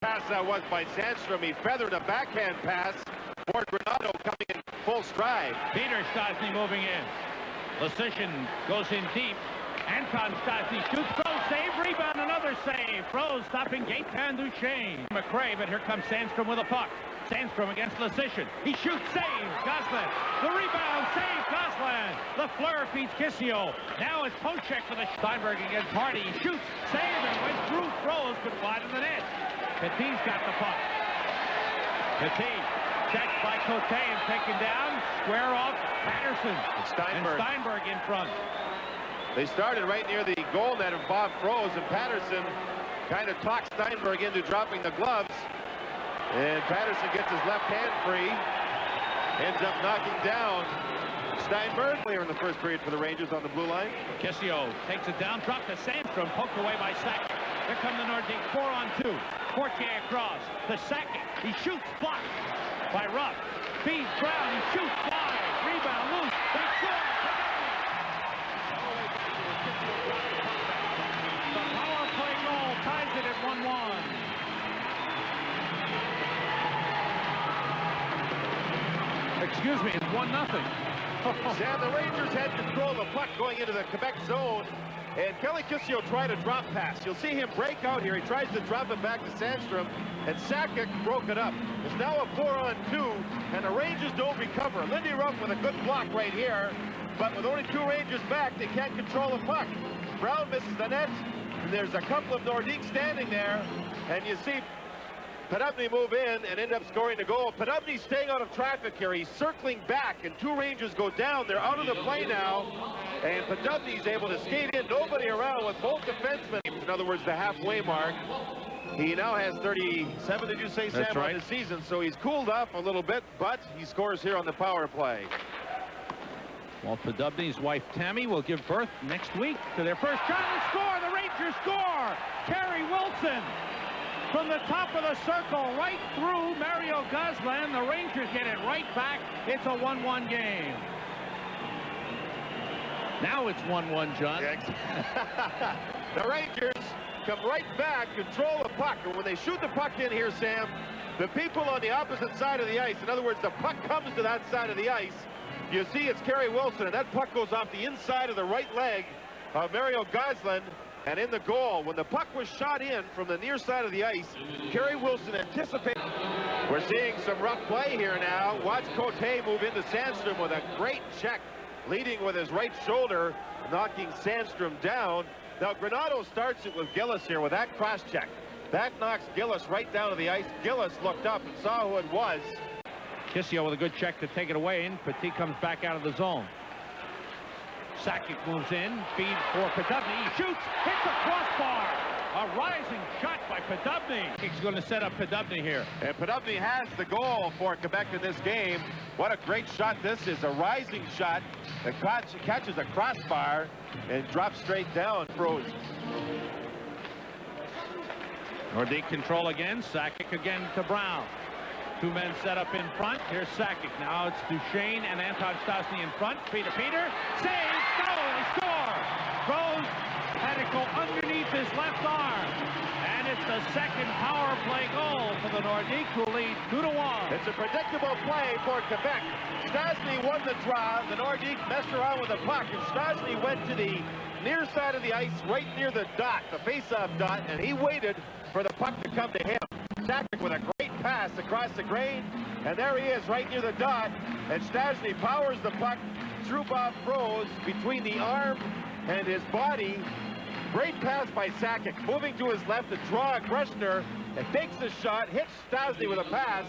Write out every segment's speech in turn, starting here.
Pass that was by Sandstrom. He feathered a backhand pass for Granado coming in full stride. Peter Stosny moving in. Lasician goes in deep. Anton Stosny shoots, throws, save, rebound, another save. Throws, stopping Gaetan Duchesne. McRae, but here comes Sandstrom with a puck. Sandstrom against Lasician. He shoots, save, Gosselin. The rebound, save, Gosselin. Lafleur feeds Kissio. Now it's post check for the Steinberg against Hardy. He shoots, save, and went through, throws, but wide in the net. Petit's got the puck. Petit checked by Cote and taken down. Square off Patterson. And Steinberg in front. They started right near the goal net of Bob Froese, and Patterson kind of talked Steinberg into dropping the gloves. And Patterson gets his left hand free. Ends up knocking down Steinberg. Player in the first period for the Rangers on the blue line. Kissio takes it down, drop to Sandstrom, poked away by Sakic. Here come the Nordiques, 4-on-2. Fortier across to Sakic. He shoots, blocked by Ruff. Feeds Brown, he shoots, wide. Rebound loose. They score. The power play goal ties it at 1-1. Excuse me, it's 1-0. Sam, the Rangers had control of the puck going into the Quebec zone, and Kelly Kissio tried a drop pass. You'll see him break out here. He tries to drop it back to Sandstrom, and Sakic broke it up. It's now a 4-on-2, and the Rangers don't recover. Lindy Ruff with a good block right here, but with only 2 Rangers back, they can't control the puck. Brown misses the net, and there's a couple of Nordiques standing there, and you see Poddubny move in and end up scoring the goal. Poddubny's staying out of traffic here. He's circling back, and 2 Rangers go down. They're out of the play now, and Poddubny's able to skate in. Nobody around with both defensemen. In other words, the halfway mark. He now has 37, did you say, Sam, That's right, on the season, so he's cooled off a little bit, but he scores here on the power play. Well, Poddubny's wife, Tammy, will give birth next week to their first child and score. The Rangers score. Terry Wilson from the top of the circle right through Mario Gosselin. The Rangers get it right back. It's a 1-1 game. Now it's 1-1, John. The Rangers come right back, control the puck, and when they shoot the puck in here, Sam, the people on the opposite side of the ice, in other words, the puck comes to that side of the ice. You see it's Kerry Wilson, and that puck goes off the inside of the right leg of Mario Gosselin. And in the goal, when the puck was shot in from the near side of the ice, Kerry Wilson anticipated. We're seeing some rough play here now. Watch Cote move into Sandstrom with a great check, leading with his right shoulder, knocking Sandstrom down. Now, Granado starts it with Gillis here with that cross check. That knocks Gillis right down to the ice. Gillis looked up and saw who it was. Kissio with a good check to take it away, and Petit comes back out of the zone. Sakic moves in, feed for Poddubny. He shoots, hits a crossbar. A rising shot by Poddubny. He's going to set up Poddubny here. And Poddubny has the goal for Quebec in this game. What a great shot this is. A rising shot that catches a crossbar and drops straight down. Froze. Nordique control again. Sakic again to Brown. 2 men set up in front. Here's Sakic. Now it's Duchesne and Anton Stosny in front. Peter. Save. Goal. They score. Rose had it go underneath his left arm. And it's the second power play goal for the Nordiques, who lead 2-1. It's a predictable play for Quebec. Stosny won the draw. The Nordiques messed around with the puck, and Stosny went to the near side of the ice, right near the dot, the face-off dot, and he waited for the puck to come to him. Sakic with a great pass across the grain, and there he is right near the dot, and Stosny powers the puck through Bob Froese between the arm and his body. Great pass by Sakic, moving to his left to draw Greshner, and takes the shot, hits Stosny with a pass,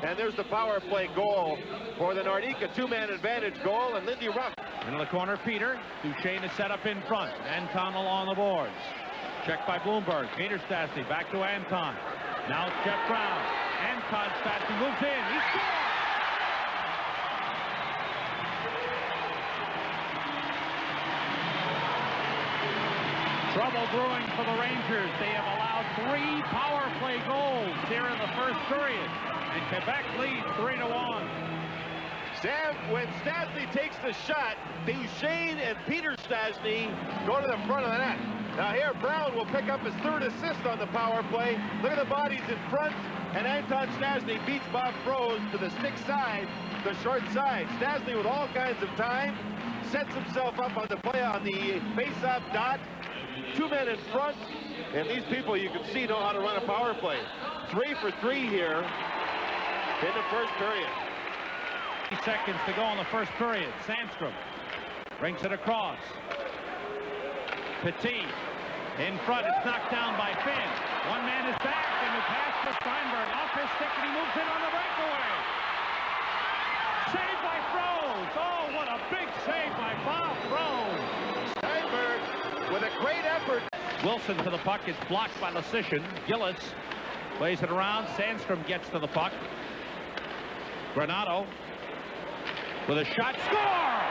and there's the power play goal for the Nordiques, a 2-man advantage goal, and Lindy Ruff. Into the corner, Peter. Duchesne is set up in front. Anton along the boards. Checked by Bloomberg. Peter Stosny back to Anton. Now it's Jeff Brown. Anton Stosny moves in. He scores! Trouble brewing for the Rangers. They have allowed 3 power play goals here in the first period. And Quebec leads 3-1. Sam, when Stosny takes the shot, Duchesne and Peter Stosny go to the front of the net. Now here, Brown will pick up his third assist on the power play. Look at the bodies in front, and Anton Stasny beats Bob Froese to the stick side, the short side. Stasny with all kinds of time, sets himself up on the play on the face-off dot. 2 men in front, and these people you can see know how to run a power play. 3 for 3 here in the first period. 30 seconds to go in the first period. Sandstrom brings it across. Petit in front. It's knocked down by Finn. One man is back, and the pass to Steinberg off his stick, and he moves in on the breakaway. Saved by Froese. Oh, what a big save by Bob Froese. Steinberg with a great effort. Wilson to the puck. It's blocked by Lasician. Gillis plays it around. Sandstrom gets to the puck. Granato with a shot. Score!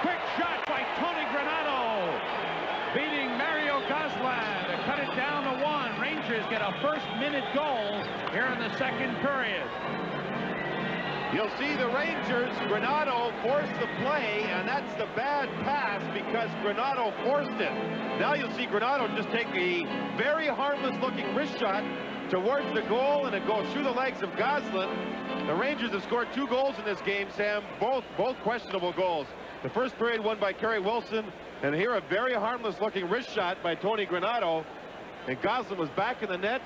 Quick shot by Tony Granato, beating Mario Gosselin to cut it down to 1. Rangers get a first-minute goal here in the second period. You'll see the Rangers, Granato forced the play, and that's the bad pass because Granato forced it. Now you'll see Granato just take a very harmless-looking wrist shot towards the goal, and it goes through the legs of Gosselin. The Rangers have scored 2 goals in this game, Sam, both questionable goals. The first period won by Kerry Wilson, and here a very harmless-looking wrist shot by Tony Granato. And Gosselin was back in the net,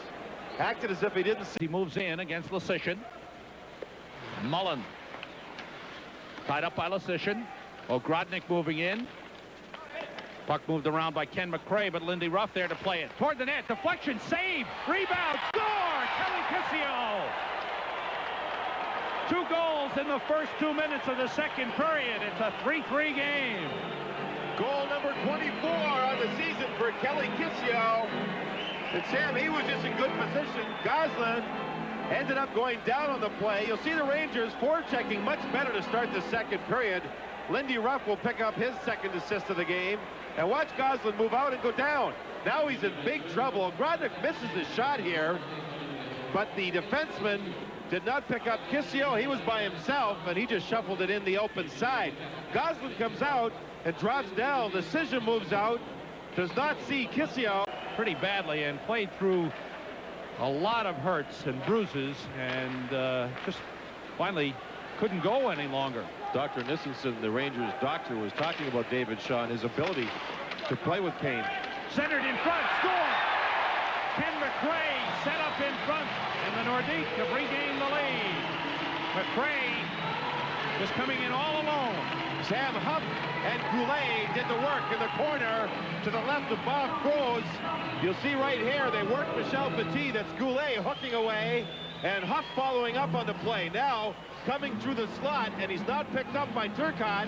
acted as if he didn't see. He moves in against Lasician. Mullen tied up by Lasician. Ogrodnik moving in. Puck moved around by Ken McCray, but Lindy Ruff there to play it. Toward the net, deflection, save, rebound, score! Kelly Kissio! 2 goals in the first 2 minutes of the second period. It's a 3-3 game. Goal number 24 on the season for Kelly Kissio. And Sam, he was just in good position. Gosselin ended up going down on the play. You'll see the Rangers forechecking much better to start the second period. Lindy Ruff will pick up his second assist of the game. And watch Gosselin move out and go down. Now he's in big trouble. Grodnik misses his shot here, but the defenseman did not pick up Kissio. He was by himself, and he just shuffled it in the open side. Gosselin comes out and drops down. Decision moves out, does not see Kissio. Pretty badly, and played through a lot of hurts and bruises, and just finally couldn't go any longer. Dr. Nissenson, the Rangers doctor, was talking about David Shaw and his ability to play with Kane. Centered in front, score! Ken McCray set up in front, and the Nordiques have regained the lead. McCray was coming in all alone. Sam Huff and Goulet did the work in the corner to the left of Bob Froese. You'll see right here, they work Michel Petit. That's Goulet hooking away, and Huff following up on the play. Now, coming through the slot, and he's not picked up by Turcotte,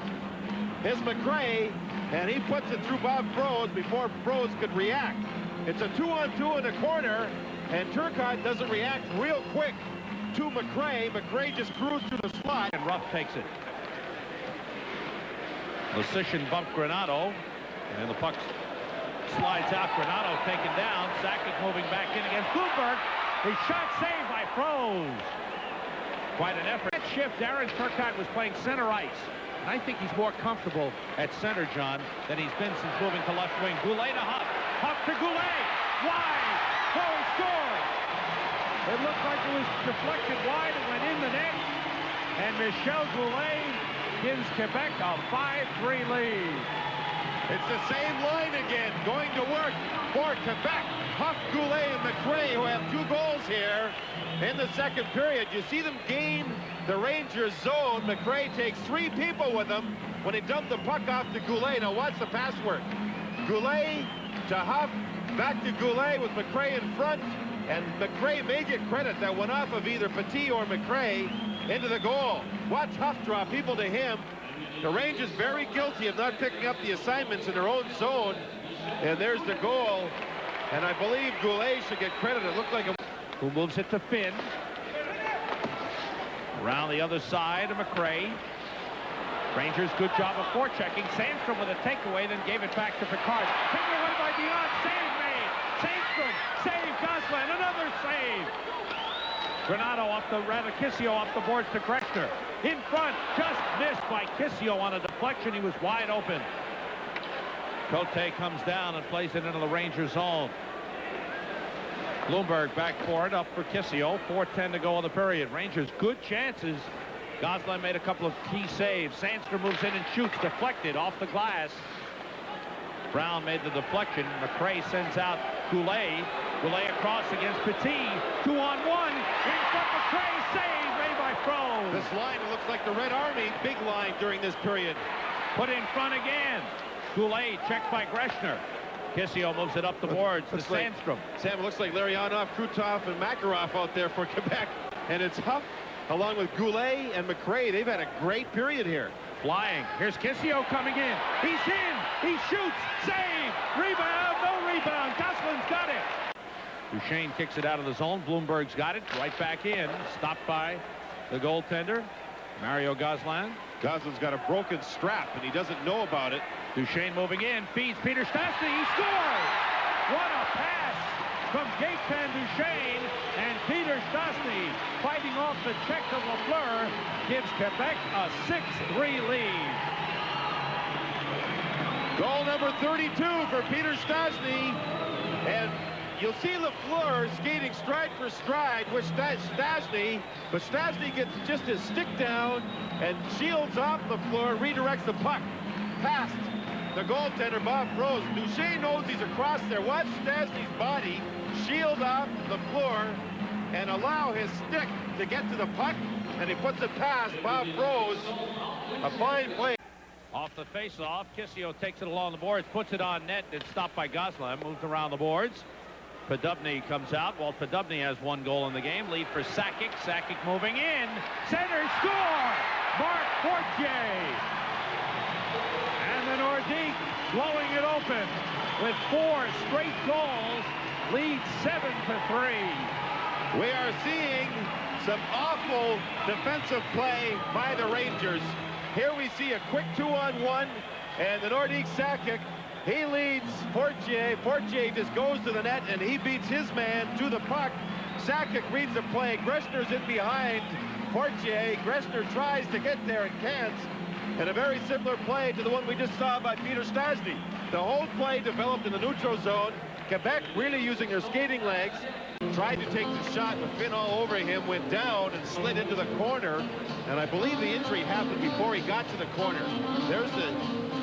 is McCray, and he puts it through Bob Froese before Froese could react. It's a 2-on-2 in the corner, and Turcotte doesn't react real quick to McCray. McCray just cruised through the slot. And Ruff takes it. Lasician bumped Granato, and the puck slides out. Granato taken down. Sakic moving back in against Bloomberg. His shot saved by Froese. Quite an effort. That shift, Darren Turcotte was playing center ice. And I think he's more comfortable at center, John, than he's been since moving to left wing. Goulet to Huff. Huff to Goulet. Wide. Froese scores. It looked like it was deflected wide. It went in the net. And Michel Goulet gives Quebec a 5-3 lead. It's the same line again, going to work for Quebec. Huff, Goulet, and McCray, who have 2 goals here in the second period. You see them gain the Rangers zone. McCray takes 3 people with him when he dumped the puck off to Goulet. Now watch the pass work. Goulet to Huff, back to Goulet with McCray in front, and McCray may get credit. That went off of either Petit or McCray into the goal. Watch Huff draw people to him. The Rangers very guilty of not picking up the assignments in their own zone. And there's the goal. And I believe Goulet should get credit. It looked like a... Who moves it to Finn. Around the other side of McCray. Rangers, good job of forechecking. Sandstrom with a takeaway, then gave it back to Picard. Taken away by Dion. Save made. Sandstrom. Save Gosselin. Another save. Granato off the Kissio off the boards to Grechner. In front, just missed by Kissio on a deflection. He was wide open. Cote comes down and plays it into the Rangers zone. Bloomberg back for it, up for Kissio. 4:10 to go in the period. Rangers good chances. Gosselin made a couple of key saves. Sandstrom moves in and shoots, deflected off the glass. Brown made the deflection. McRae sends out Goulet. Goulet across against Petit. 2-on-1. In front, McRae save made by Froze. This line looks like the Red Army big line during this period. Put in front again. Goulet checked by Greshner. Kissio moves it up the boards to Sandstrom. Sam, it looks like Larionov, Krutov, and Makarov out there for Quebec. And it's Huff along with Goulet and McRae. They've had a great period here. Flying. Here's Kissio coming in. He's in. He shoots. Save. Rebound. No rebound. Gosselin's got it. Duchesne kicks it out of the zone. Bloomberg's got it. Right back in. Stopped by the goaltender, Mario Gosselin. Gosselin's got a broken strap, and he doesn't know about it. Duchesne moving in. Feeds Peter Stastny. He scores. What a pass from Gaetan Duchesne. And Peter Stastny, fighting off the check of Lafleur, gives Quebec a 6-3 lead. Goal number 32 for Peter Stastny. And you'll see Lafleur skating stride for stride with Stastny, but Stastny gets just his stick down and shields off Lafleur, redirects the puck past the goaltender, Bob Froze. Duchesne knows he's across there. Watch Stastny's body shield off Lafleur and allow his stick to get to the puck, and he puts it past Bob Froze. A fine play. Off the face-off, Kissio takes it along the boards, puts it on net, and stopped by Gosselin, moves around the boards. Podubny comes out. Walt Podubny has 1 goal in the game. Lead for Sakic. Sakic moving in. Center score! Mark Fortier. And the Nordiques blowing it open with 4 straight goals. Lead 7-3. We are seeing some awful defensive play by the Rangers. Here we see a quick 2-on-1, and the Nordiques Sakic, he leads Fortier. Fortier just goes to the net, and he beats his man to the puck. Sakic reads the play. Greshner's in behind Fortier. Greshner tries to get there and can't. And a very similar play to the one we just saw by Peter Stastny. The whole play developed in the neutral zone. Quebec really using their skating legs. Tried to take the shot, but Finn all over him, went down and slid into the corner. And I believe the injury happened before he got to the corner. There's the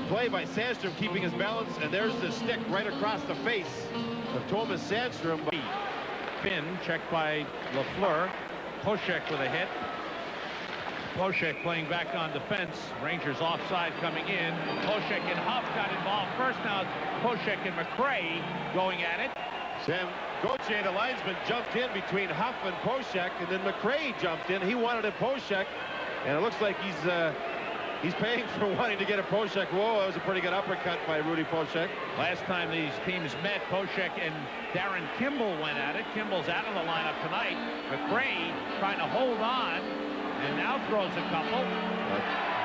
play by Sandstrom keeping his balance, and there's the stick right across the face of Thomas Sandstrom. Finn checked by Lafleur. Poshek with a hit. Poshek playing back on defense. Rangers offside coming in. Poshek and Huff got involved first. Now it's Poshek and McRae going at it. Sam Gauthier, the linesman, jumped in between Huff and Poshek, and then McRae jumped in. He wanted a Poshek, and it looks like he's paying for wanting to get a Poshek. Whoa, that was a pretty good uppercut by Rudy Poshek. Last time these teams met, Poshek and Darren Kimball went at it. Kimball's out of the lineup tonight. McRae trying to hold on, and now throws a couple.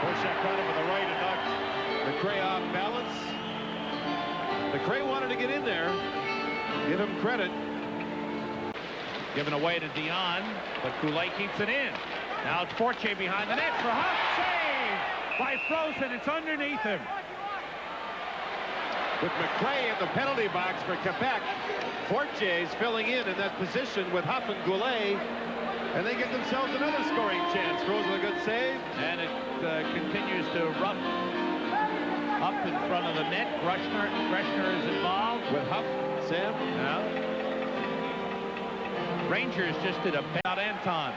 Poshek caught him with the right and knocked McRae off balance. McRae wanted to get in there. Give him credit. Given away to Dion, but Goulet keeps it in. Now it's Fortier behind the net for Huff. Save by Frozen. It's underneath him. With McRae in the penalty box for Quebec, Fortier's filling in that position with Huff and Goulet, and they get themselves another scoring chance. Rose with a good save. And it continues to rough up in front of the net. Greshner is involved With Huff, Sam. Yeah. Rangers just did a out Anton.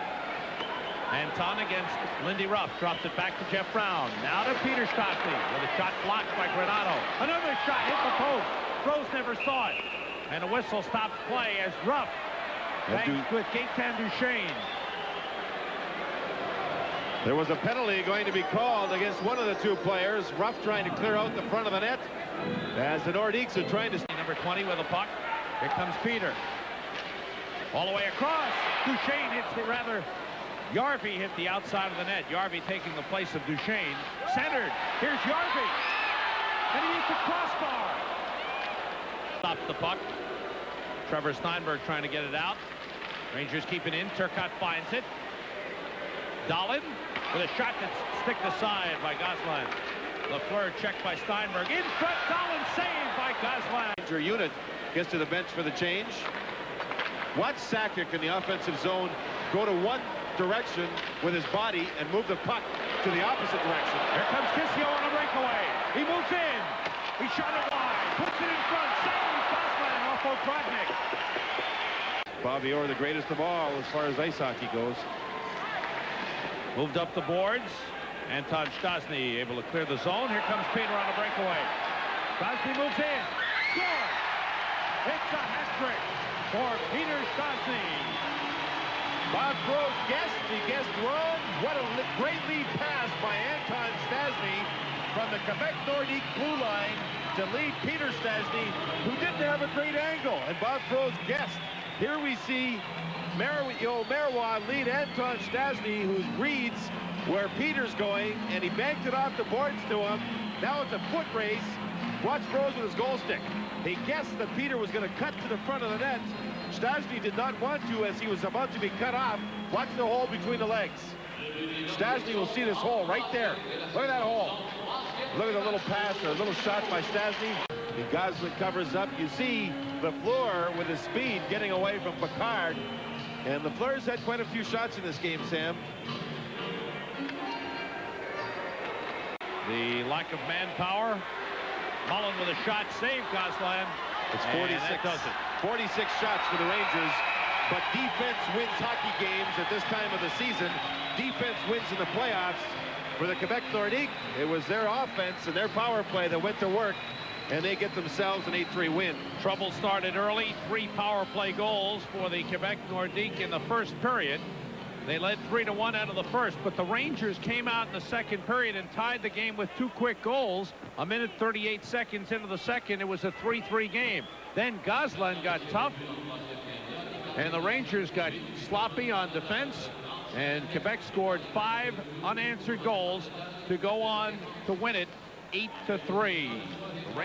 Anton against Lindy Ruff. Drops it back to Jeff Brown. Now to Peter Stastny with a shot blocked by Granato. Another shot hit the post. Rose never saw it. And a whistle stops play as Ruff bangs with Gaetan Duchesne. There was a penalty going to be called against one of the 2 players. Ruff trying to clear out the front of the net as the Nordiques are trying to... Number 20 with a puck. Here comes Peter. All the way across. Duchesne hits it, rather. Yarvey hit the outside of the net. Yarvey taking the place of Duchesne. Centered. Here's Yarvey. And he hits the crossbar. Stops the puck. Trevor Steinberg trying to get it out. Rangers keep it in. Turcotte finds it. Dahlin with a shot that's sticked aside by Gosselin. Lafleur checked by Steinberg. In front, Collins saved by Gosselin. Ranger unit gets to the bench for the change. Watch Sakic in the offensive zone go to one direction with his body and move the puck to the opposite direction. Here comes Kissio on a breakaway. He moves in. He shot it wide. Puts it in front. Saves Gosselin off O'Trodnik. Bobby Orr, the greatest of all as far as ice hockey goes. Moved up the boards. Anton Stastny able to clear the zone. Here comes Peter on a breakaway. Stastny moves in. Score! It's a hat-trick for Peter Stastny. Bob Crow guessed. He guessed wrong. What a great lead pass by Anton Stastny from the Quebec Nordiques blue line to lead Peter Stastny, who didn't have a great angle. And Bob Crow's guessed. Here we see Marois lead Anton Stastny, who reads where Peter's going, and he banked it off the boards to him. Now it's a foot race. Watch Rose with his goal stick. He guessed that Peter was going to cut to the front of the net. Stastny did not want to as he was about to be cut off. Watch the hole between the legs. Stastny will see this hole right there. Look at that hole. Look at the little pass or a little shot by Stastny. And Gosselin covers up. You see Lafleur with his speed getting away from Picard. And Lafleur's had quite a few shots in this game, Sam. The lack of manpower. Mullen with a shot, saved Gosselin. It's 46. That does it. 46 shots for the Rangers. But defense wins hockey games at this time of the season. Defense wins in the playoffs. For the Quebec Nordiques, it was their offense and their power play that went to work, and they get themselves an 8-3 win. Trouble started early. 3 power play goals for the Quebec Nordiques in the first period. They led 3-1 out of the first, but the Rangers came out in the second period and tied the game with 2 quick goals. A minute 38 seconds into the second, it was a 3-3 game. Then Gosselin got tough, and the Rangers got sloppy on defense, and Quebec scored 5 unanswered goals to go on to win it 8-3.